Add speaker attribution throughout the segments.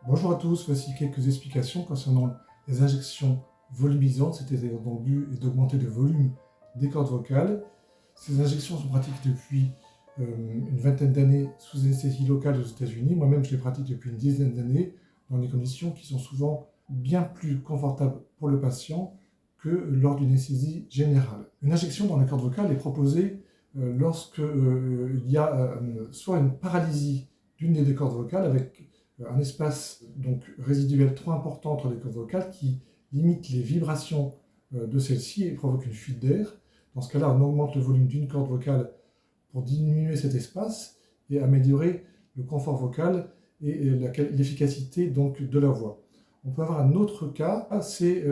Speaker 1: Bonjour à tous, voici quelques explications concernant les injections volumisantes, c'est-à-dire dont le but est d'augmenter le volume des cordes vocales. Ces injections sont pratiquées depuis une vingtaine d'années sous anesthésie locale aux États-Unis. Moi-même, je les pratique depuis une dizaine d'années dans des conditions qui sont souvent bien plus confortables pour le patient que lors d'une anesthésie générale. Une injection dans la corde vocale est proposée lorsque il y a soit une paralysie d'une des deux cordes vocales avec un espace donc résiduel trop important entre les cordes vocales qui limite les vibrations de celle-ci et provoque une fuite d'air. Dans ce cas-là, on augmente le volume d'une corde vocale pour diminuer cet espace et améliorer le confort vocal et l'efficacité donc de la voix. On peut avoir un autre cas, c'est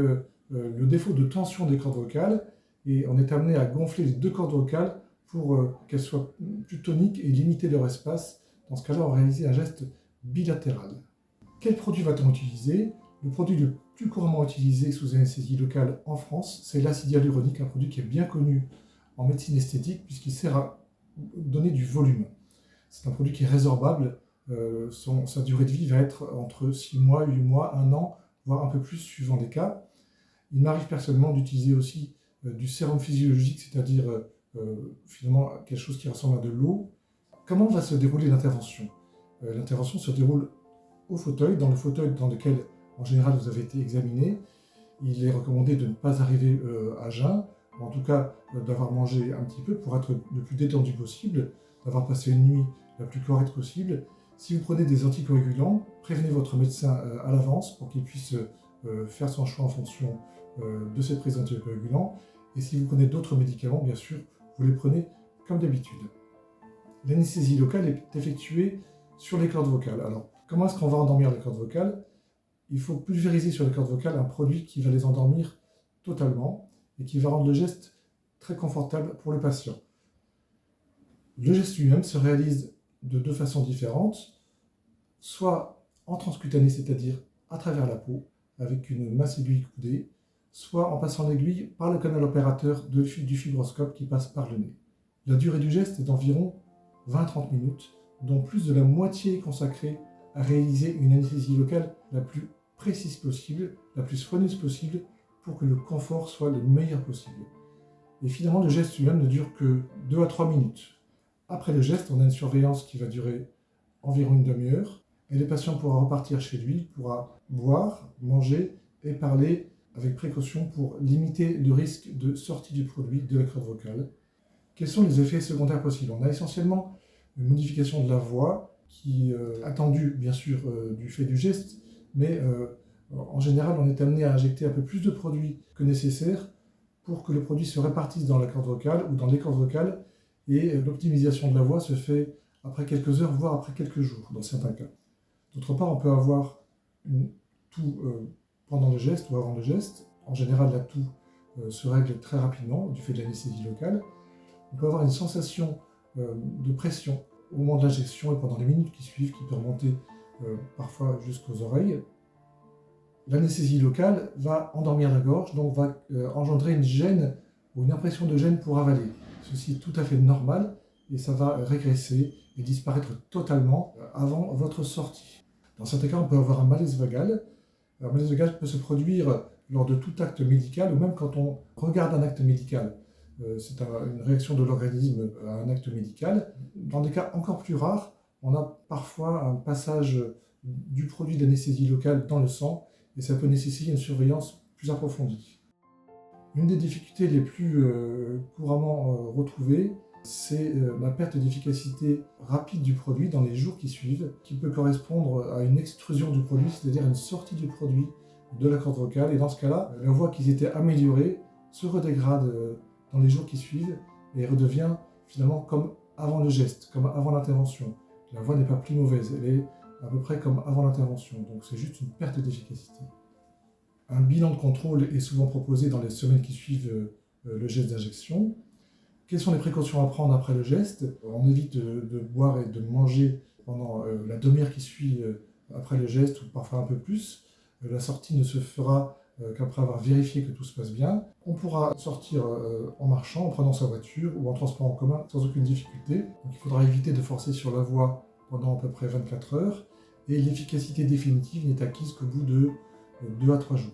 Speaker 1: le défaut de tension des cordes vocales et on est amené à gonfler les deux cordes vocales pour qu'elles soient plus toniques et limiter leur espace. Dans ce cas-là, on réalise un geste bilatéral. Quel produit va-t-on utiliser? Le produit le plus couramment utilisé sous anesthésie locale en France, c'est l'acide hyaluronique, un produit qui est bien connu en médecine esthétique puisqu'il sert à donner du volume. C'est un produit qui est résorbable, sa durée de vie va être entre 6 mois, 8 mois, 1 an, voire un peu plus suivant les cas. Il m'arrive personnellement d'utiliser aussi du sérum physiologique, c'est-à-dire finalement quelque chose qui ressemble à de l'eau. Comment va se dérouler l'intervention? L'intervention se déroule au fauteuil, dans le fauteuil dans lequel en général vous avez été examiné. Il est recommandé de ne pas arriver à jeun, ou en tout cas d'avoir mangé un petit peu pour être le plus détendu possible, d'avoir passé une nuit la plus correcte possible. Si vous prenez des anticoagulants, prévenez votre médecin à l'avance pour qu'il puisse faire son choix en fonction de cette prise d'anticoagulants. Et si vous prenez d'autres médicaments, bien sûr, vous les prenez comme d'habitude. L'anesthésie locale est effectuée sur les cordes vocales. Alors, comment est-ce qu'on va endormir les cordes vocales? Il faut pulvériser sur les cordes vocales un produit qui va les endormir totalement et qui va rendre le geste très confortable pour le patient. Le geste lui-même se réalise de deux façons différentes, soit en transcutané, c'est-à-dire à travers la peau, avec une mince aiguille coudée, soit en passant l'aiguille par le canal opérateur du fibroscope qui passe par le nez. La durée du geste est d'environ 20-30 minutes, dont plus de la moitié est consacrée à réaliser une anesthésie locale la plus précise possible, la plus soigneuse possible, pour que le confort soit le meilleur possible. Et finalement, le geste lui-même ne dure que 2 à 3 minutes. Après le geste, on a une surveillance qui va durer environ une demi-heure, et le patient pourra repartir chez lui, pourra boire, manger et parler avec précaution pour limiter le risque de sortie du produit de la corde vocale. Quels sont les effets secondaires possibles? On a essentiellement une modification de la voix qui est attendue bien sûr du fait du geste, mais en général on est amené à injecter un peu plus de produit que nécessaire pour que le produit se répartisse dans la corde vocale ou dans les cordes vocales, et l'optimisation de la voix se fait après quelques heures, voire après quelques jours dans certains cas. D'autre part, on peut avoir une toux pendant le geste ou avant le geste. En général, la toux se règle très rapidement du fait de l'anesthésie locale. On peut avoir une sensation de pression au moment de l'injection et pendant les minutes qui suivent, qui peut remonter parfois jusqu'aux oreilles. L'anesthésie locale va endormir la gorge, donc va engendrer une gêne ou une impression de gêne pour avaler. Ceci est tout à fait normal et ça va régresser et disparaître totalement avant votre sortie. Dans certains cas, on peut avoir un malaise vagal. Un malaise vagal peut se produire lors de tout acte médical ou même quand on regarde un acte médical. C'est une réaction de l'organisme à un acte médical. Dans des cas encore plus rares, on a parfois un passage du produit d'anesthésie locale dans le sang et ça peut nécessiter une surveillance plus approfondie. Une des difficultés les plus couramment retrouvées, c'est la perte d'efficacité rapide du produit dans les jours qui suivent, qui peut correspondre à une extrusion du produit, c'est-à-dire une sortie du produit de la corde vocale. Et dans ce cas-là, la voix qui s'était améliorée se redégrade dans les jours qui suivent et redevient finalement comme avant le geste, comme avant l'intervention. La voix n'est pas plus mauvaise, elle est à peu près comme avant l'intervention, donc c'est juste une perte d'efficacité. Un bilan de contrôle est souvent proposé dans les semaines qui suivent le geste d'injection. Quelles sont les précautions à prendre après le geste? On évite de boire et de manger pendant la demi-heure qui suit après le geste, ou parfois un peu plus. La sortie ne se fera qu'après avoir vérifié que tout se passe bien. On pourra sortir en marchant, en prenant sa voiture ou en transport en commun sans aucune difficulté. Donc il faudra éviter de forcer sur la voie pendant à peu près 24 heures. et l'efficacité définitive n'est acquise qu'au bout de 2 à 3 jours.